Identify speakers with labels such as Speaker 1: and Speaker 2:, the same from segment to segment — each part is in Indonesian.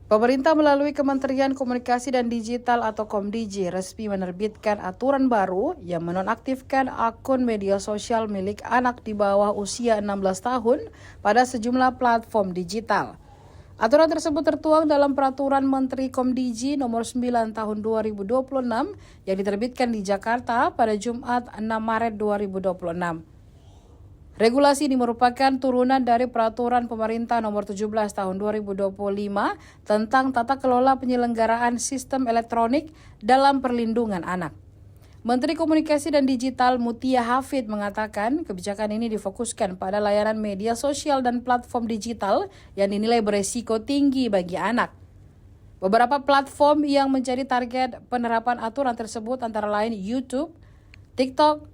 Speaker 1: Pemerintah melalui Kementerian Komunikasi dan Digital atau Komdigi resmi menerbitkan aturan baru yang menonaktifkan akun media sosial milik anak di bawah usia 16 tahun pada sejumlah platform digital. Aturan tersebut tertuang dalam Peraturan Menteri Komdigi Nomor 9 Tahun 2026 yang diterbitkan di Jakarta pada Jumat 6 Maret 2026. Regulasi ini merupakan turunan dari Peraturan Pemerintah Nomor 17 Tahun 2025 tentang tata kelola penyelenggaraan sistem elektronik dalam perlindungan anak. Menteri Komunikasi dan Digital Mutia Hafid mengatakan kebijakan ini difokuskan pada layanan media sosial dan platform digital yang dinilai beresiko tinggi bagi anak. Beberapa platform yang menjadi target penerapan aturan tersebut antara lain YouTube, TikTok,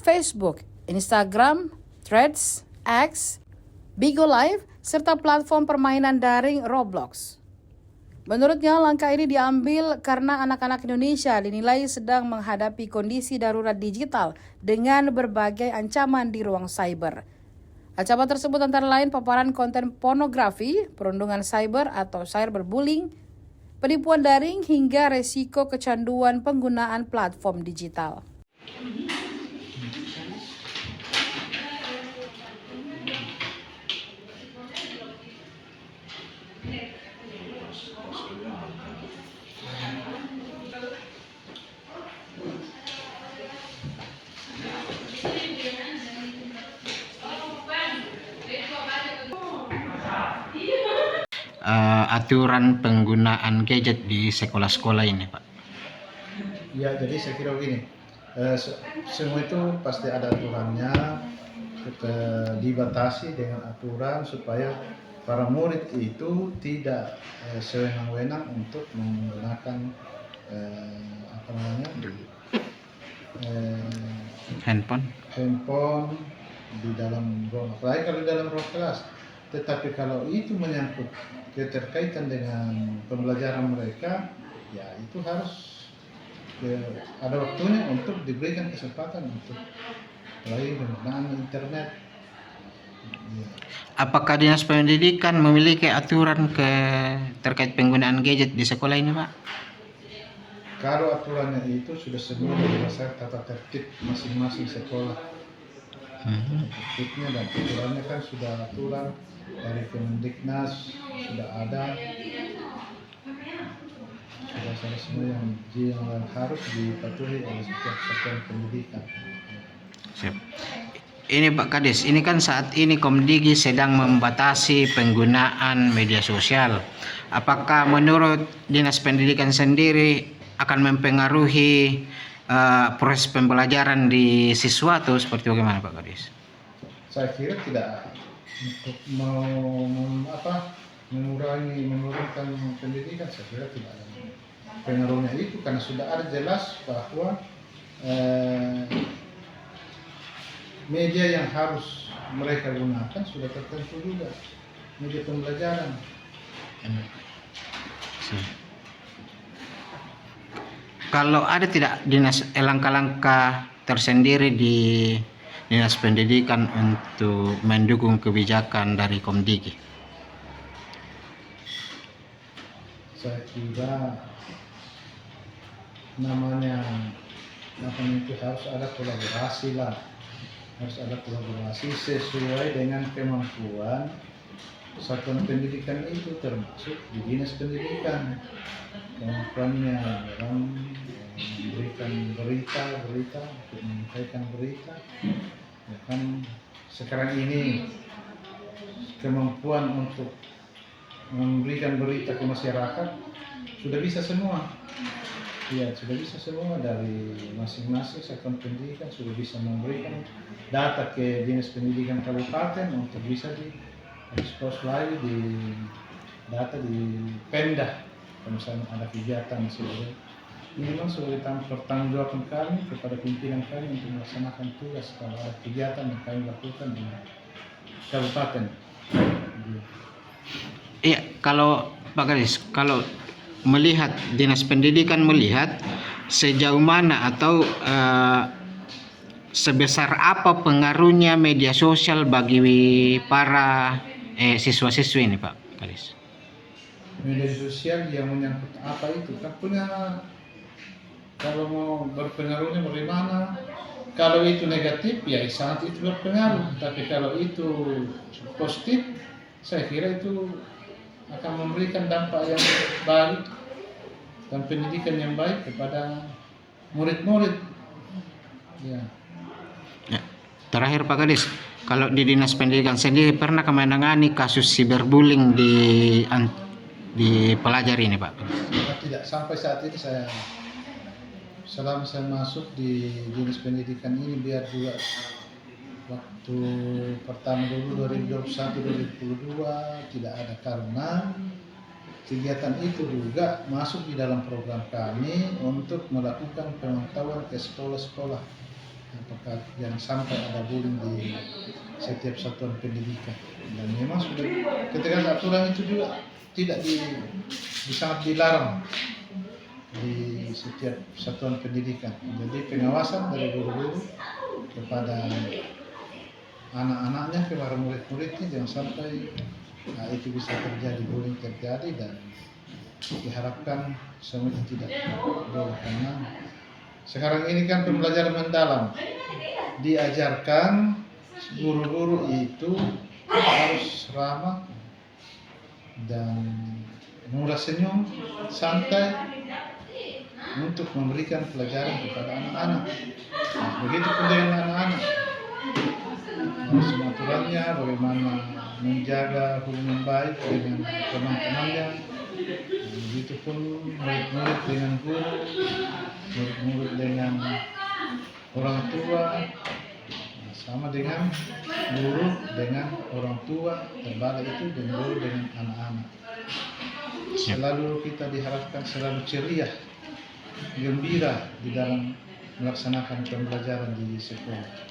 Speaker 1: Facebook, Instagram, Threads, X, Bigo Live, serta platform permainan daring Roblox. Menurutnya, langkah ini diambil karena anak-anak Indonesia dinilai sedang menghadapi kondisi darurat digital dengan berbagai ancaman di ruang cyber. Ancaman tersebut antara lain paparan konten pornografi, perundungan cyber atau cyberbullying, penipuan daring, hingga resiko kecanduan penggunaan platform digital.
Speaker 2: Aturan penggunaan gadget di sekolah-sekolah ini, Pak?
Speaker 3: Ya, jadi saya kira begini, semua itu pasti ada aturannya, kita dibatasi dengan aturan supaya para murid itu tidak sewenang-wenang untuk menggunakan handphone di dalam ruang, apalagi kalau di dalam ruang kelas. Tetapi kalau itu menyangkut keterkaitan dengan pembelajaran mereka, ya itu harus ada waktunya untuk diberikan kesempatan untuk melalui penggunaan internet.
Speaker 2: Apakah Dinas Pendidikan memiliki aturan terkait penggunaan gadget di sekolah ini, Pak?
Speaker 3: Kalau aturannya itu sudah semua berdasarkan tata tertib masing-masing sekolah. Tertibnya dan aturannya kan sudah aturan dari Kemendiknas, sudah ada, sudah semua yang harus dipatuhi oleh setiap satuan pendidikan.
Speaker 2: Siap. Ini Pak Kades, ini kan saat ini Komdigi sedang membatasi penggunaan media sosial. Apakah menurut Dinas Pendidikan sendiri akan mempengaruhi proses pembelajaran di siswa atau seperti bagaimana, Pak Kades?
Speaker 3: Saya kira tidak. Untuk menurunkan pendidikan, saya kira tidak ada pengaruhnya itu, karena sudah ada jelas bahwa media yang harus mereka gunakan sudah tertentu juga, media pembelajaran.
Speaker 2: Kalau ada tidak langkah-langkah tersendiri di Dinas Pendidikan untuk mendukung kebijakan dari Komdigi?
Speaker 3: Saya kira namanya itu harus ada kolaborasi lah, harus ada kolaborasi sesuai dengan kemampuan satuan pendidikan itu, termasuk di Dinas Pendidikan kemampuannya dalam memberikan berita, untuk menyampaikan berita. Ya kan sekarang ini kemampuan untuk memberikan berita ke masyarakat sudah bisa semua. Ya, sudah bisa semua dari masing-masing satuan pendidikan sudah bisa memberikan data ke Dinas Pendidikan Kabupaten untuk bisa diekspos lagi di data di Pemda. Kalau misalnya ada kegiatan sebagai ini, memang sebagai pertanggungjawaban kami kepada pimpinan kami untuk melaksanakan tugas kalau ada kegiatan yang kami lakukan di kabupaten.
Speaker 2: Iya, kalau Pak Kades, kalau melihat Dinas Pendidikan melihat sejauh mana atau sebesar apa pengaruhnya media sosial bagi para siswa-siswi ini, Pak Kades?
Speaker 3: media sosial yang menyangkut apa itu kan punya, kalau mau berpengaruhnya bagaimana. Kalau itu negatif ya sangat itu berpengaruh, tapi kalau itu positif saya kira itu akan memberikan dampak yang baik dan pendidikan yang baik kepada murid-murid. Ya.
Speaker 2: Ya. Terakhir Pak Kades, kalau di Dinas Pendidikan sendiri pernah menangani kasus cyberbullying di pelajar ini Pak?
Speaker 3: Tidak, sampai saat ini selama saya masuk di Dinas Pendidikan ini, biar juga waktu pertama dulu 2021-2022 tidak ada, karena kegiatan itu juga masuk di dalam program kami untuk melakukan pemantauan ke sekolah-sekolah apakah yang sampai ada bullying di setiap satuan pendidikan. Dan memang sudah ketika aturan itu juga tidak sangat dilarang di setiap satuan pendidikan. Jadi pengawasan dari guru-guru kepada anak-anaknya, kepada murid-muridnya, jangan sampai itu bisa terjadi, bullying terjadi, dan diharapkan semua itu tidak boleh. Karena sekarang ini kan pembelajaran mendalam, diajarkan guru-guru itu harus ramah dan mudah senyum, santai untuk memberikan pelajaran kepada anak-anak. Nah, begitu pun dengan anak-anak, semua aturannya, bagaimana menjaga hubungan baik dengan teman-temannya. Begitu pun murid-murid dengan guru, murid-murid dengan orang tua, sama dengan guru dengan orang tua, terbalik itu dengan guru dengan anak-anak. Selalu kita diharapkan selalu ceria, gembira di dalam melaksanakan pembelajaran di sekolah.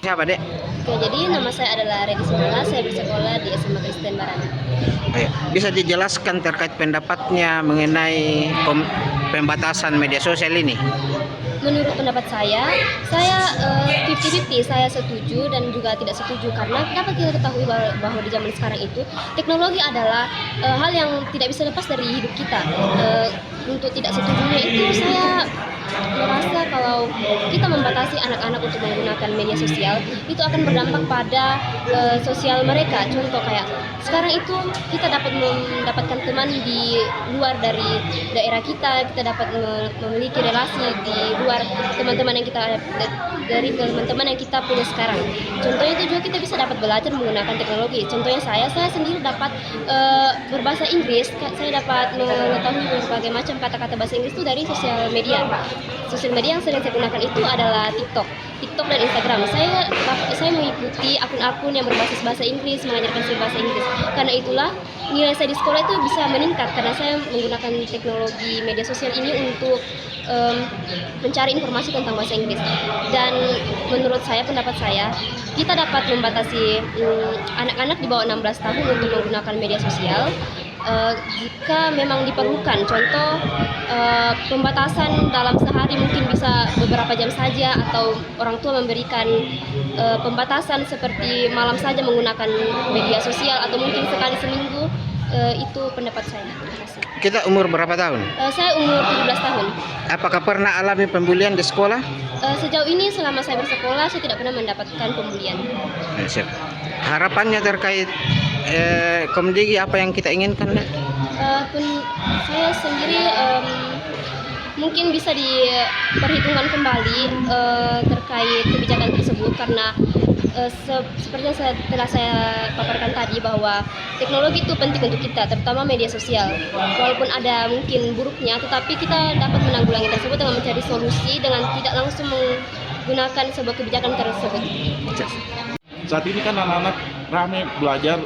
Speaker 2: Siapa Dek?
Speaker 4: Oke, jadi nama saya adalah Redi Simala, saya bersekolah di SMA Kristen Barana.
Speaker 2: Ayo, bisa dijelaskan terkait pendapatnya mengenai pembatasan media sosial ini?
Speaker 4: Menurut pendapat saya 50-50, saya setuju dan juga tidak setuju, karena dapat kita ketahui bahwa di zaman sekarang itu teknologi adalah hal yang tidak bisa lepas dari hidup kita. Untuk tidak setujunya itu, saya merasa kalau kita membatasi anak-anak untuk menggunakan media sosial, itu akan berdampak pada sosial mereka. Contoh kayak sekarang itu kita dapat mendapatkan teman di luar dari daerah kita dapat memiliki relasi di luar teman-teman yang kita punya sekarang. Contohnya itu juga kita bisa dapat belajar menggunakan teknologi. Contohnya saya sendiri dapat berbahasa Inggris, saya dapat mengetahui berbagai macam kata-kata bahasa Inggris itu dari sosial media. Sosial media yang sering saya gunakan itu adalah TikTok dan Instagram. Saya mengikuti akun-akun yang berbasis bahasa Inggris, mengajarkan saya bahasa Inggris. Karena itulah nilai saya di sekolah itu bisa meningkat, karena saya menggunakan teknologi media sosial ini untuk mencari informasi tentang bahasa Inggris. Dan menurut saya, pendapat saya, kita dapat membatasi anak-anak di bawah 16 tahun untuk menggunakan media sosial jika memang diperlukan. Contoh, pembatasan dalam sehari mungkin bisa beberapa jam saja, atau orang tua memberikan pembatasan seperti malam saja menggunakan media sosial, atau mungkin sekali seminggu. Itu pendapat saya. Terima kasih.
Speaker 2: Kita umur berapa tahun?
Speaker 4: Saya umur 17 tahun.
Speaker 2: Apakah pernah alami pembulian di sekolah?
Speaker 4: Sejauh ini selama saya bersekolah, saya tidak pernah mendapatkan pembulian.
Speaker 2: Siap. Harapannya terkait Komdigi, apa yang kita inginkan?
Speaker 4: Saya sendiri mungkin bisa diperhitungkan kembali terkait kebijakan tersebut, karena seperti yang telah saya paparkan tadi, bahwa teknologi itu penting untuk kita, terutama media sosial. Walaupun ada mungkin buruknya, tetapi kita dapat menanggulangi tersebut dengan mencari solusi, dengan tidak langsung menggunakan sebuah kebijakan tersebut.
Speaker 5: Saat ini kan anak-anak ramai belajar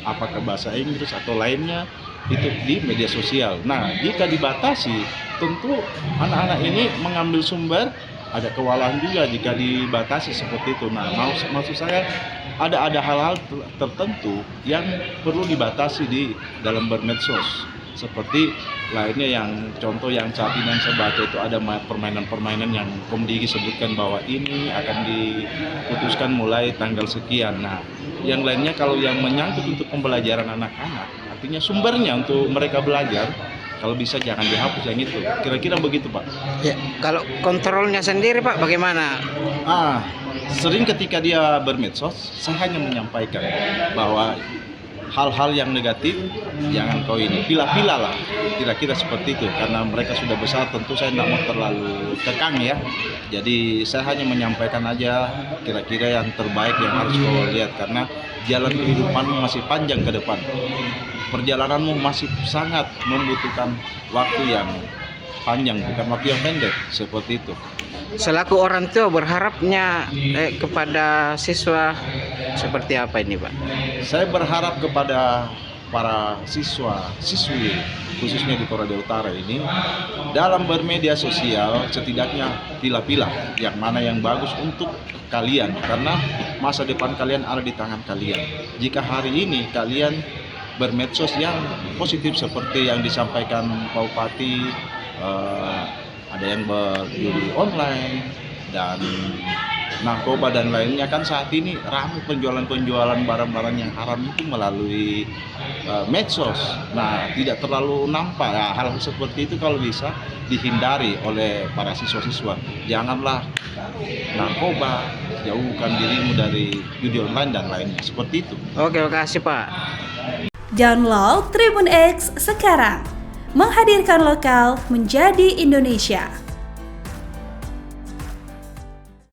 Speaker 5: apakah bahasa Inggris atau lainnya itu di media sosial. Nah, jika dibatasi, tentu anak-anak ini mengambil sumber, ada kewalahan juga jika dibatasi seperti itu. Nah, maksud saya ada hal-hal tertentu yang perlu dibatasi di dalam bermedsos. Seperti lainnya, yang contoh yang saat ini yang saya baca itu ada permainan-permainan yang Komdigi sebutkan bahwa ini akan diputuskan mulai tanggal sekian. Nah, yang lainnya kalau yang menyangkut untuk pembelajaran anak-anak artinya sumbernya untuk mereka belajar, kalau bisa jangan dihapus yang itu. Kira-kira begitu, Pak.
Speaker 2: Ya, kalau kontrolnya sendiri Pak bagaimana?
Speaker 5: Sering ketika dia bermedsos, saya hanya menyampaikan bahwa hal-hal yang negatif jangan kau ini, pilah-pilah lah, kira-kira seperti itu. Karena mereka sudah besar, tentu saya tidak mau terlalu kekang ya. Jadi saya hanya menyampaikan aja kira-kira yang terbaik yang harus kau lihat, karena jalan kehidupanmu masih panjang ke depan. Perjalananmu masih sangat membutuhkan waktu yang panjang, bukan waktu yang pendek, seperti itu.
Speaker 2: Selaku orang tua berharapnya kepada siswa seperti apa ini Pak?
Speaker 5: Saya berharap kepada para siswi khususnya di Toraja Utara ini, dalam bermedia sosial setidaknya pilah-pilah yang mana yang bagus untuk kalian, karena masa depan kalian ada di tangan kalian. Jika hari ini kalian bermedsos yang positif seperti yang disampaikan Pak Bupati, ada yang berjudi online dan narkoba dan lainnya, kan saat ini ramai penjualan barang-barang yang haram itu melalui medsos. Nah, tidak terlalu nampak ya, hal seperti itu kalau bisa dihindari oleh para siswa-siswa. Janganlah narkoba, jauhkan dirimu dari judi online dan lainnya, seperti itu.
Speaker 2: Oke, makasih Pak.
Speaker 6: Download Tribun X sekarang, menghadirkan lokal menjadi Indonesia.